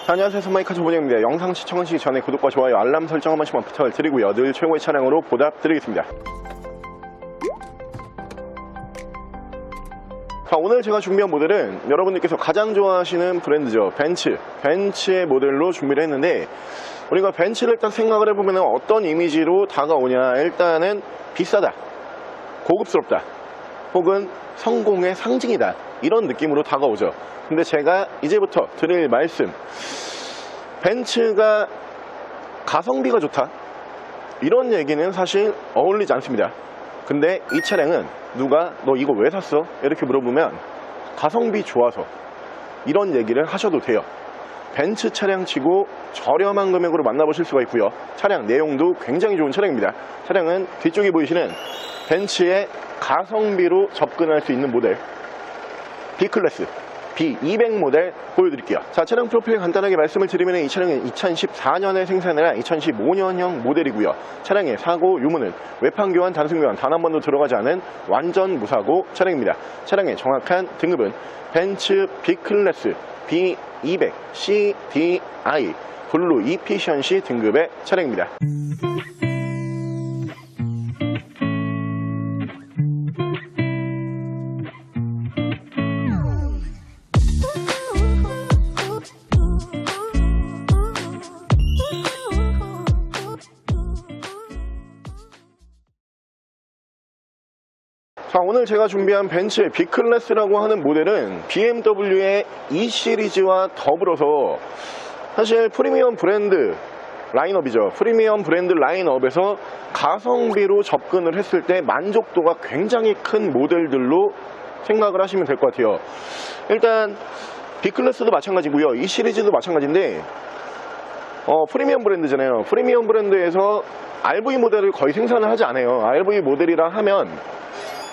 안녕하세요, 선마이카 조본영입니다. 영상 시청하시기 전에 구독과 좋아요, 알람 설정 한 번씩만 부탁을 드리고요. 늘 최고의 차량으로 보답드리겠습니다. 자, 오늘 제가 준비한 모델은 여러분들께서 가장 좋아하시는 브랜드죠. 벤츠의 모델로 준비를 했는데, 우리가 벤츠를 딱 생각을 해보면 어떤 이미지로 다가오냐. 일단은 비싸다, 고급스럽다, 혹은 성공의 상징이다, 이런 느낌으로 다가오죠. 근데 제가 이제부터 드릴 말씀, 벤츠가 가성비가 좋다, 이런 얘기는 사실 어울리지 않습니다. 근데 이 차량은 누가 너 이거 왜 샀어? 이렇게 물어보면 가성비 좋아서, 이런 얘기를 하셔도 돼요. 벤츠 차량 치고 저렴한 금액으로 만나보실 수가 있고요. 차량 내용도 굉장히 좋은 차량입니다. 차량은 뒤쪽에 보이시는 벤츠의 가성비로 접근할 수 있는 모델 B클래스 B200 모델 보여드릴게요. 자, 차량 프로필 간단하게 말씀을 드리면 이 차량은 2014년에 생산해라 2015년형 모델이고요. 차량의 사고 유무는 외판 교환, 단순 교환 단 한 번도 들어가지 않은 완전 무사고 차량입니다. 차량의 정확한 등급은 벤츠 B클래스 B200 CDI 블루 이피션시 등급의 차량입니다. 자, 오늘 제가 준비한 벤츠의 B클래스라고 하는 모델은 BMW의 E 시리즈와 더불어서 사실 프리미엄 브랜드 라인업이죠. 프리미엄 브랜드 라인업에서 가성비로 접근을 했을 때 만족도가 굉장히 큰 모델들로 생각을 하시면 될 것 같아요. 일단 B클래스도 마찬가지고요, E 시리즈도 마찬가지인데 프리미엄 브랜드잖아요. 프리미엄 브랜드에서 RV 모델을 거의 생산을 하지 않아요. RV 모델이라 하면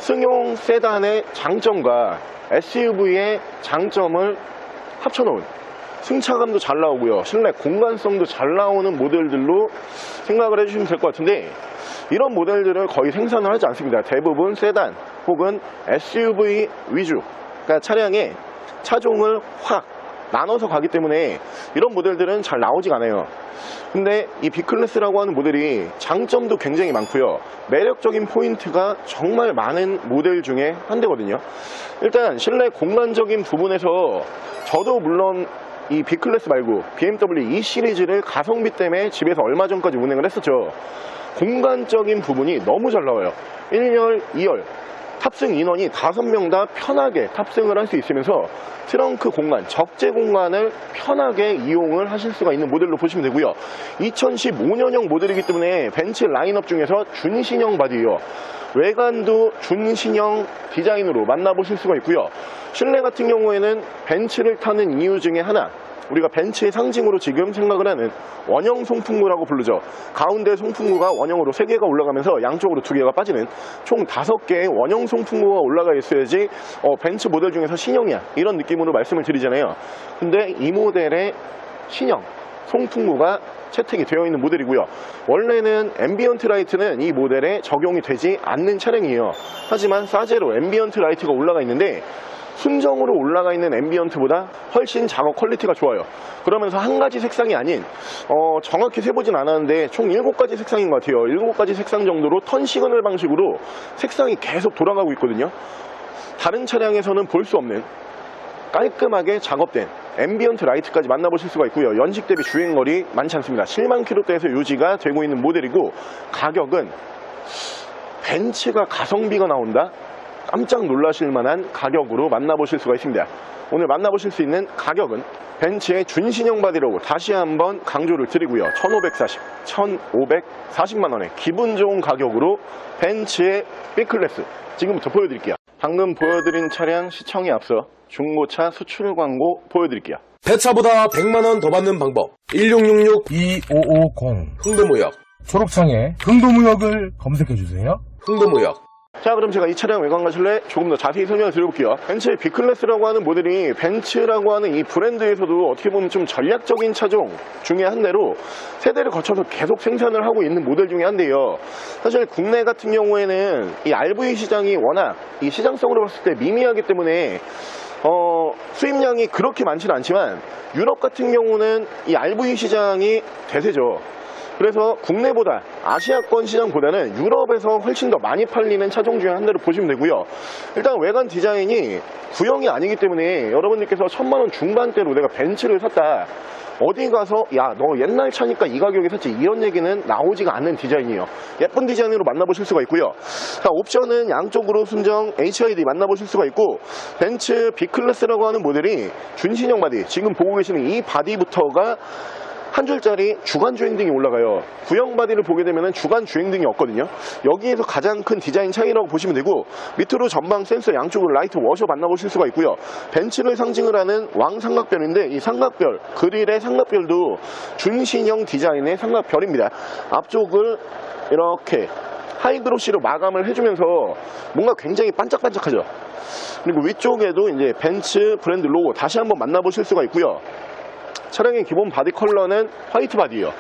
승용 세단의 장점과 SUV의 장점을 합쳐놓은, 승차감도 잘 나오고요, 실내 공간성도 잘 나오는 모델들로 생각을 해주시면 될 것 같은데, 이런 모델들을 거의 생산을 하지 않습니다. 대부분 세단 혹은 SUV 위주, 그러니까 차량의 차종을 확 나눠서 가기 때문에 이런 모델들은 잘 나오지가 않아요. 근데 이 B클래스라고 하는 모델이 장점도 굉장히 많고요, 매력적인 포인트가 정말 많은 모델 중에 한 대거든요. 일단 실내 공간적인 부분에서 저도 물론 이 B클래스 말고 BMW E 시리즈를 가성비 때문에 집에서 얼마 전까지 운행을 했었죠. 공간적인 부분이 너무 잘 나와요. 1열, 2열 탑승 인원이 5명 다 편하게 탑승을 할 수 있으면서 트렁크 공간, 적재 공간을 편하게 이용을 하실 수가 있는 모델로 보시면 되고요. 2015년형 모델이기 때문에 벤츠 라인업 중에서 준신형 바디예요. 외관도 준신형 디자인으로 만나보실 수가 있고요. 실내 같은 경우에는 벤츠를 타는 이유 중에 하나, 우리가 벤츠의 상징으로 지금 생각을 하는 원형 송풍구라고 부르죠. 가운데 송풍구가 원형으로 3개가 올라가면서 양쪽으로 2개가 빠지는 총 5개의 원형 송풍구가 올라가 있어야지 벤츠 모델 중에서 신형이야, 이런 느낌으로 말씀을 드리잖아요. 근데 이 모델의 신형 송풍구가 채택이 되어 있는 모델이고요. 원래는 앰비언트 라이트는 이 모델에 적용이 되지 않는 차량이에요. 하지만 사제로 앰비언트 라이트가 올라가 있는데 순정으로 올라가 있는 앰비언트보다 훨씬 작업 퀄리티가 좋아요. 그러면서 한 가지 색상이 아닌, 정확히 세보진 않았는데 총 7가지 색상인 것 같아요. 7가지 색상 정도로 턴 시그널 방식으로 색상이 계속 돌아가고 있거든요. 다른 차량에서는 볼 수 없는 깔끔하게 작업된 앰비언트 라이트까지 만나보실 수가 있고요. 연식 대비 주행거리 많지 않습니다. 7만 킬로대에서 유지가 되고 있는 모델이고, 가격은 벤츠가 가성비가 나온다? 깜짝 놀라실 만한 가격으로 만나보실 수가 있습니다. 오늘 만나보실 수 있는 가격은 벤츠의 준신형 바디라고 다시 한번 강조를 드리고요, 1540만원의 기분 좋은 가격으로 벤츠의 B클래스 지금부터 보여드릴게요. 방금 보여드린 차량 시청에 앞서 중고차 수출 광고 보여드릴게요. 배차보다 100만원 더 받는 방법, 1666-2550 흥도무역. 초록창에 흥도무역을 검색해주세요. 흥도무역. 자, 그럼 제가 이 차량 외관과 실내 조금 더 자세히 설명을 드려볼게요. 벤츠의 B클래스라고 하는 모델이 벤츠라고 하는 이 브랜드에서도 어떻게 보면 좀 전략적인 차종 중에 한 대로 세대를 거쳐서 계속 생산을 하고 있는 모델 중에 한 대예요. 사실 국내 같은 경우에는 이 RV 시장이 워낙 이 시장성으로 봤을 때 미미하기 때문에 수입량이 그렇게 많지는 않지만 유럽 같은 경우는 이 RV 시장이 대세죠. 그래서 국내보다 아시아권 시장보다는 유럽에서 훨씬 더 많이 팔리는 차종 중에 한 대로 보시면 되고요. 일단 외관 디자인이 구형이 아니기 때문에 여러분들께서 1000만원 중반대로 내가 벤츠를 샀다, 어디 가서 야 너 옛날 차니까 이 가격에 샀지, 이런 얘기는 나오지가 않는 디자인이에요. 예쁜 디자인으로 만나보실 수가 있고요. 자, 옵션은 양쪽으로 순정 HID 만나보실 수가 있고, 벤츠 B클래스라고 하는 모델이 준신형 바디, 지금 보고 계시는 이 바디부터가 한 줄짜리 주간 주행등이 올라가요. 구형 바디를 보게 되면 주간 주행등이 없거든요. 여기에서 가장 큰 디자인 차이라고 보시면 되고, 밑으로 전방 센서 양쪽으로 라이트 워셔 만나보실 수가 있고요. 벤츠를 상징을 하는 왕 삼각별인데, 이 삼각별, 그릴의 삼각별도 준신형 디자인의 삼각별입니다. 앞쪽을 이렇게 하이그로시로 마감을 해주면서 뭔가 굉장히 반짝반짝하죠. 그리고 위쪽에도 이제 벤츠 브랜드 로고 다시 한번 만나보실 수가 있고요. 차량의 기본 바디 컬러는 화이트 바디예요.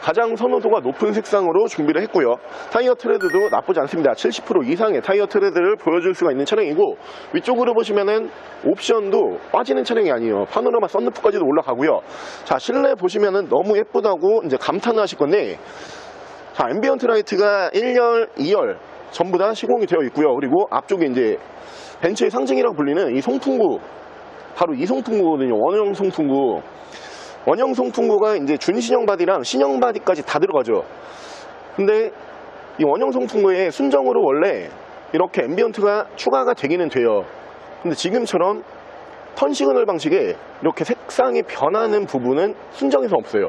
가장 선호도가 높은 색상으로 준비를 했고요. 타이어 트레드도 나쁘지 않습니다. 70% 이상의 타이어 트레드를 보여줄 수가 있는 차량이고, 위쪽으로 보시면은 옵션도 빠지는 차량이 아니에요. 파노라마 썬루프까지도 올라가고요. 자, 실내 보시면은 너무 예쁘다고 이제 감탄을 하실 건데, 자, 앰비언트 라이트가 1열, 2열 전부 다 시공이 되어 있고요. 그리고 앞쪽에 이제 벤츠의 상징이라고 불리는 이 송풍구, 바로 이 송풍구거든요. 원형 송풍구. 원형 송풍구가 이제 준신형 바디랑 신형 바디까지 다 들어가죠. 근데 이 원형 송풍구에 순정으로 원래 이렇게 앰비언트가 추가가 되기는 돼요. 근데 지금처럼 턴 시그널 방식에 이렇게 색상이 변하는 부분은 순정에서 없어요.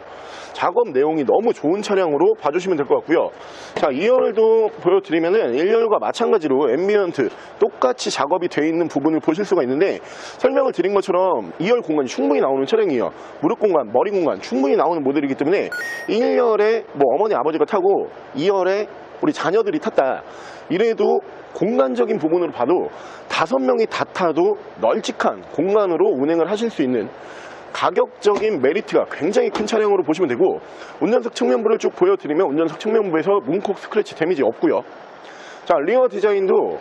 작업 내용이 너무 좋은 차량으로 봐주시면 될 것 같고요. 자, 2열도 보여드리면은 1열과 마찬가지로 앰비언트 똑같이 작업이 되어 있는 부분을 보실 수가 있는데, 설명을 드린 것처럼 2열 공간이 충분히 나오는 차량이에요. 무릎 공간, 머리 공간 충분히 나오는 모델이기 때문에 1열에 뭐 어머니 아버지가 타고 2열에 우리 자녀들이 탔다, 이래도 공간적인 부분으로 봐도 5명이 다 타도 널찍한 공간으로 운행을 하실 수 있는 가격적인 메리트가 굉장히 큰 차량으로 보시면 되고, 운전석 측면부를 쭉 보여드리면 운전석 측면부에서 문콕 스크래치 데미지 없고요. 자, 리어 디자인도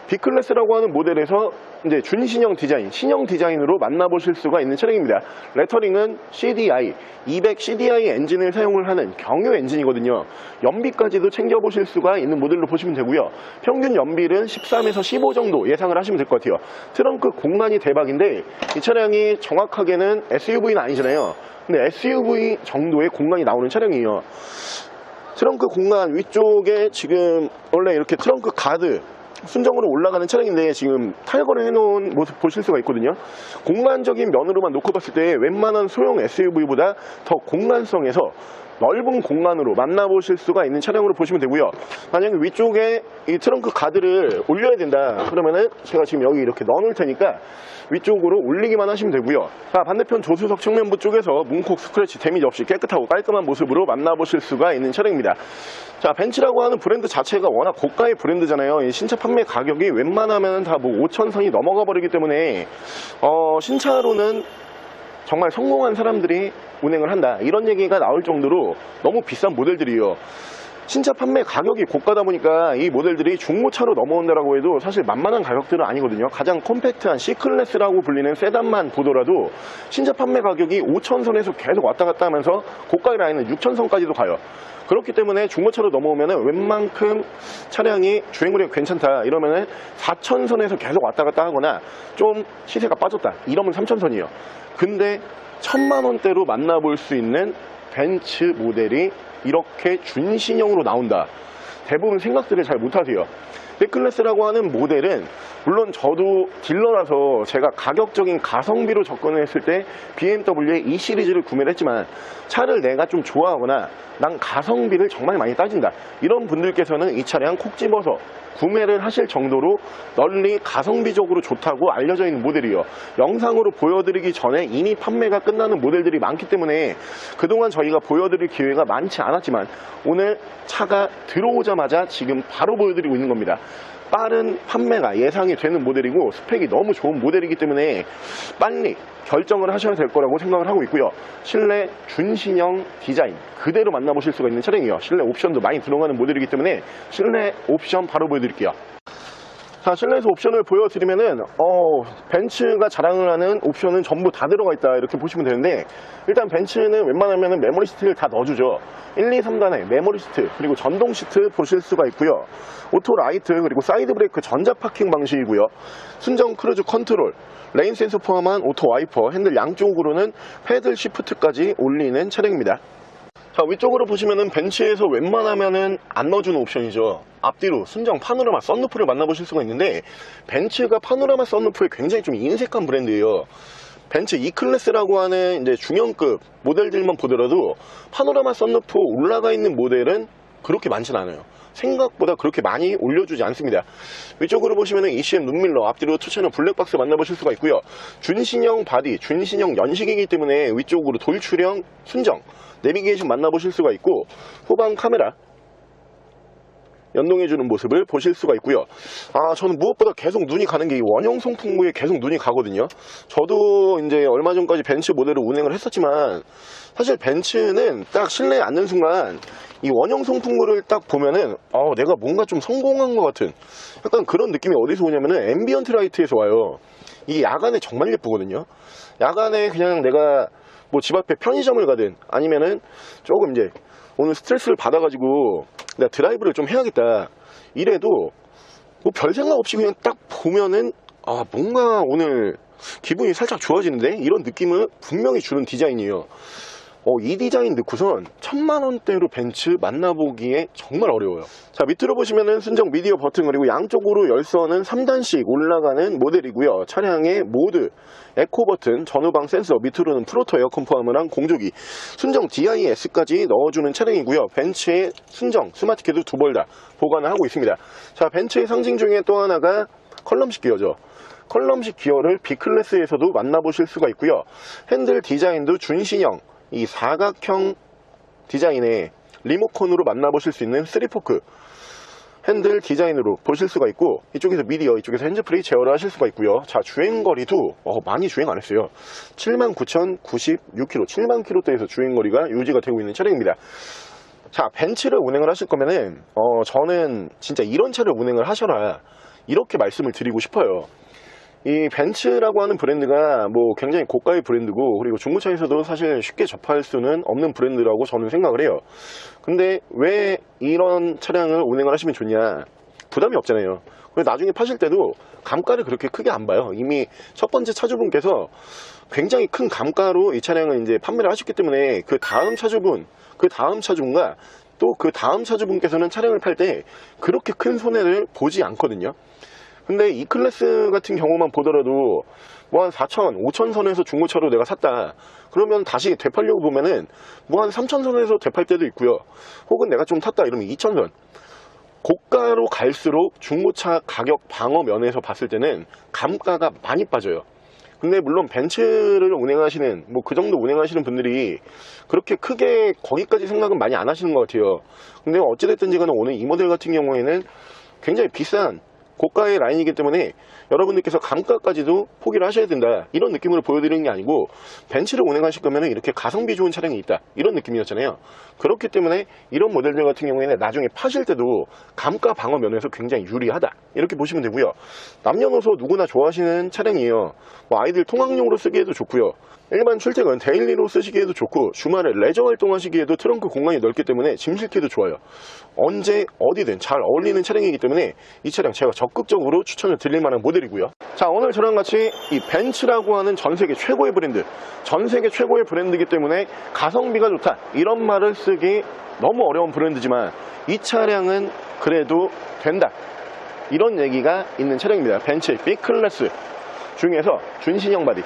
B클래스라고 하는 모델에서 이제 준신형 디자인, 신형 디자인으로 만나보실 수가 있는 차량입니다. 레터링은 CDI, 200 CDI 엔진을 사용을 하는 경유 엔진이거든요. 연비까지도 챙겨보실 수가 있는 모델로 보시면 되고요. 평균 연비는 13에서 15 정도 예상을 하시면 될 것 같아요. 트렁크 공간이 대박인데, 이 차량이 정확하게는 SUV는 아니잖아요. 근데 SUV 정도의 공간이 나오는 차량이에요. 트렁크 공간 위쪽에 지금 원래 이렇게 트렁크 가드 순정으로 올라가는 차량인데, 지금 탈거를 해놓은 모습 보실 수가 있거든요. 공간적인 면으로만 놓고 봤을 때 웬만한 소형 SUV보다 더 공간성에서 넓은 공간으로 만나보실 수가 있는 차량으로 보시면 되고요. 만약에 위쪽에 이 트렁크 가드를 올려야 된다 그러면은 제가 지금 여기 이렇게 넣어놓을 테니까 위쪽으로 올리기만 하시면 되고요. 자, 반대편 조수석 측면부 쪽에서 문콕 스크래치 데미지 없이 깨끗하고 깔끔한 모습으로 만나보실 수가 있는 차량입니다. 자, 벤츠라고 하는 브랜드 자체가 워낙 고가의 브랜드잖아요. 이 신차 판매 가격이 웬만하면 다 뭐 5,000선이 넘어가 버리기 때문에 신차로는 정말 성공한 사람들이 운행을 한다, 이런 얘기가 나올 정도로 너무 비싼 모델들이에요. 신차 판매 가격이 고가다 보니까 이 모델들이 중고차로 넘어온다라고 해도 사실 만만한 가격들은 아니거든요. 가장 컴팩트한 C클래스라고 불리는 세단만 보더라도 신차 판매 가격이 5,000선에서 계속 왔다 갔다 하면서 고가의 라인은 6,000선까지도 가요. 그렇기 때문에 중고차로 넘어오면은 웬만큼 차량이 주행거리가 괜찮다 이러면은 4,000선에서 계속 왔다 갔다 하거나 좀 시세가 빠졌다 이러면 3,000선이에요. 근데 1,000만원대로 만나볼 수 있는 벤츠 모델이 이렇게 준신형으로 나온다, 대부분 생각들을 잘 못하세요. B클래스라고 하는 모델은 물론 저도 딜러라서 제가 가격적인 가성비로 접근을 했을 때 BMW의 E 시리즈를 구매를 했지만, 차를 내가 좀 좋아하거나 난 가성비를 정말 많이 따진다 이런 분들께서는 이 차량 콕 집어서 구매를 하실 정도로 널리 가성비적으로 좋다고 알려져 있는 모델이에요. 영상으로 보여드리기 전에 이미 판매가 끝나는 모델들이 많기 때문에 그동안 저희가 보여드릴 기회가 많지 않았지만, 오늘 차가 들어오자마자 지금 바로 보여드리고 있는 겁니다. 빠른 판매가 예상이 되는 모델이고 스펙이 너무 좋은 모델이기 때문에 빨리 결정을 하셔야 될 거라고 생각을 하고 있고요. 실내 준신형 디자인 그대로 만나보실 수가 있는 차량이에요. 실내 옵션도 많이 들어가는 모델이기 때문에 실내 옵션 바로 보여드릴게요. 자, 실내에서 옵션을 보여드리면은 벤츠가 자랑을 하는 옵션은 전부 다 들어가 있다 이렇게 보시면 되는데, 일단 벤츠는 웬만하면 메모리 시트를 다 넣어주죠. 1, 2, 3단에 메모리 시트, 그리고 전동 시트 보실 수가 있고요. 오토 라이트, 그리고 사이드 브레이크 전자 파킹 방식이고요. 순정 크루즈 컨트롤, 레인 센서 포함한 오토 와이퍼, 핸들 양쪽으로는 패들 시프트까지 올리는 차량입니다. 자, 위쪽으로 보시면은 벤츠에서 웬만하면은 안 넣어주는 옵션이죠. 앞뒤로 순정 파노라마 썬루프를 만나보실 수가 있는데, 벤츠가 파노라마 썬루프에 굉장히 좀 인색한 브랜드예요. 벤츠 E클래스라고 하는 이제 중형급 모델들만 보더라도 파노라마 썬루프 올라가 있는 모델은 그렇게 많진 않아요. 생각보다 그렇게 많이 올려주지 않습니다. 위쪽으로 보시면은 ECM 룸밀러, 앞뒤로 투채널 블랙박스 만나보실 수가 있고요. 준신형 바디, 준신형 연식이기 때문에 위쪽으로 돌출형 순정 내비게이션 만나보실 수가 있고, 후방 카메라 연동해주는 모습을 보실 수가 있고요. 저는 무엇보다 계속 눈이 가는 게 이 원형 송풍구에 계속 눈이 가거든요. 저도 이제 얼마 전까지 벤츠 모델을 운행을 했었지만, 사실 벤츠는 딱 실내에 앉는 순간 이 원형 송풍구를 딱 보면은 내가 뭔가 좀 성공한 것 같은 약간 그런 느낌이 어디서 오냐면은 앰비언트 라이트에서 와요. 이게 야간에 정말 예쁘거든요. 야간에 그냥 내가 뭐 집 앞에 편의점을 가든, 아니면은 조금 이제 오늘 스트레스를 받아가지고 내가 드라이브를 좀 해야겠다 이래도 뭐 별 생각 없이 그냥 딱 보면은 뭔가 오늘 기분이 살짝 좋아지는데, 이런 느낌을 분명히 주는 디자인이에요. 이 디자인 넣고선 1000만원대로 벤츠 만나보기에 정말 어려워요. 자, 밑으로 보시면은 순정 미디어 버튼, 그리고 양쪽으로 열선은 3단씩 올라가는 모델이고요. 차량의 모드, 에코 버튼, 전후방 센서, 밑으로는 프로토 에어컨 포함을 한 공조기, 순정 DIS까지 넣어주는 차량이고요. 벤츠의 순정 스마트키도 두 벌 다 보관을 하고 있습니다. 자, 벤츠의 상징 중에 또 하나가 컬럼식 기어죠. 컬럼식 기어를 B클래스에서도 만나보실 수가 있고요. 핸들 디자인도 준신형 이 사각형 디자인의 리모컨으로 만나보실 수 있는 3포크 핸들 디자인으로 보실 수가 있고, 이쪽에서 미디어, 이쪽에서 핸즈프리 제어를 하실 수가 있고요. 자, 주행거리도 많이 주행 안 했어요. 79,096km, 7만 km대에서 주행거리가 유지가 되고 있는 차량입니다. 자, 벤츠를 운행을 하실 거면은 저는 진짜 이런 차를 운행을 하셔라 이렇게 말씀을 드리고 싶어요. 이 벤츠라고 하는 브랜드가 뭐 굉장히 고가의 브랜드고, 그리고 중고차에서도 사실 쉽게 접할 수는 없는 브랜드라고 저는 생각을 해요. 근데 왜 이런 차량을 운행을 하시면 좋냐? 부담이 없잖아요. 그래서 나중에 파실 때도 감가를 그렇게 크게 안 봐요. 이미 첫 번째 차주분께서 굉장히 큰 감가로 이 차량을 이제 판매를 하셨기 때문에 그 다음 차주분과 또 그 다음 차주분께서는 차량을 팔 때 그렇게 큰 손해를 보지 않거든요. 근데 E클래스 같은 경우만 보더라도 뭐 한 4,000, 5,000 선에서 중고차로 내가 샀다 그러면 다시 되팔려고 보면은 뭐 한 3,000 선에서 되팔 때도 있고요. 혹은 내가 좀 탔다 이러면 2,000선. 고가로 갈수록 중고차 가격 방어 면에서 봤을 때는 감가가 많이 빠져요. 근데 물론 벤츠를 운행하시는 뭐 그 정도 운행하시는 분들이 그렇게 크게 거기까지 생각은 많이 안 하시는 것 같아요. 근데 어찌됐든지 간에 오늘 이 모델 같은 경우에는 굉장히 비싼 고가의 라인이기 때문에 여러분들께서 감가까지도 포기를 하셔야 된다 이런 느낌으로 보여드리는 게 아니고, 벤츠를 운행하실 거면 이렇게 가성비 좋은 차량이 있다 이런 느낌이었잖아요. 그렇기 때문에 이런 모델들 같은 경우에는 나중에 파실 때도 감가 방어 면에서 굉장히 유리하다 이렇게 보시면 되고요. 남녀노소 누구나 좋아하시는 차량이에요. 뭐 아이들 통학용으로 쓰기에도 좋고요. 일반 출퇴근 데일리로 쓰시기에도 좋고, 주말에 레저 활동하시기에도 트렁크 공간이 넓기 때문에 짐 싣기도 좋아요. 언제 어디든 잘 어울리는 차량이기 때문에 이 차량 제가 적극적으로 추천을 드릴 만한 모델이고요. 자, 오늘 저랑 같이 이 벤츠라고 하는 전세계 최고의 브랜드, 전세계 최고의 브랜드이기 때문에 가성비가 좋다 이런 말을 쓰기 너무 어려운 브랜드지만 이 차량은 그래도 된다 이런 얘기가 있는 차량입니다. 벤츠 B클래스 중에서 준신형 바디,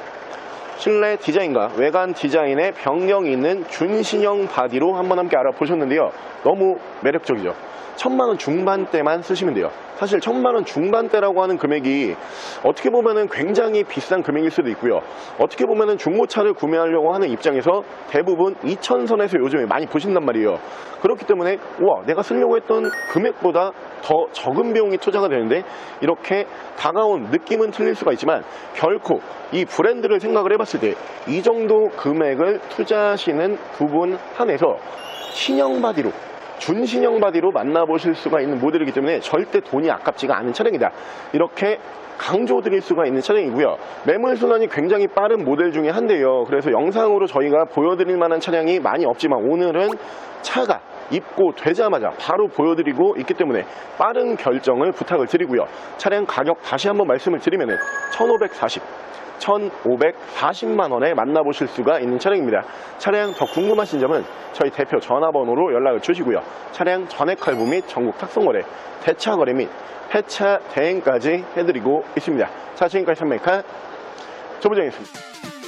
실내 디자인과 외관 디자인의 변경이 있는 준신형 바디로 한번 함께 알아보셨는데요. 너무 매력적이죠. 1000만원 중반대만 쓰시면 돼요. 사실 1000만원 중반대라고 하는 금액이 어떻게 보면은 굉장히 비싼 금액일 수도 있고요. 어떻게 보면은 중고차를 구매하려고 하는 입장에서 대부분 2000선에서 요즘에 많이 보신단 말이에요. 그렇기 때문에 우와, 내가 쓰려고 했던 금액보다 더 적은 비용이 투자가 되는데, 이렇게 다가온 느낌은 틀릴 수가 있지만 결코 이 브랜드를 생각을 해봤을 때 이 정도 금액을 투자하시는 부분 한에서 신형 바디로 준신형 바디로 만나보실 수가 있는 모델이기 때문에 절대 돈이 아깝지가 않은 차량이다. 이렇게 강조드릴 수가 있는 차량이고요. 매물 순환이 굉장히 빠른 모델 중에 한데요. 그래서 영상으로 저희가 보여드릴 만한 차량이 많이 없지만 오늘은 차가 입고되자마자 바로 보여드리고 있기 때문에 빠른 결정을 부탁을 드리고요. 차량 가격 다시 한번 말씀을 드리면은 1,540만 원에 만나보실 수가 있는 차량입니다. 차량 더 궁금하신 점은 저희 대표 전화번호로 연락을 주시고요. 차량 전액 할부 및 전국 탁송거래, 대차 거래 및 폐차 대행까지 해드리고 있습니다. 자, 지금까지 3메카 조부장이었습니다.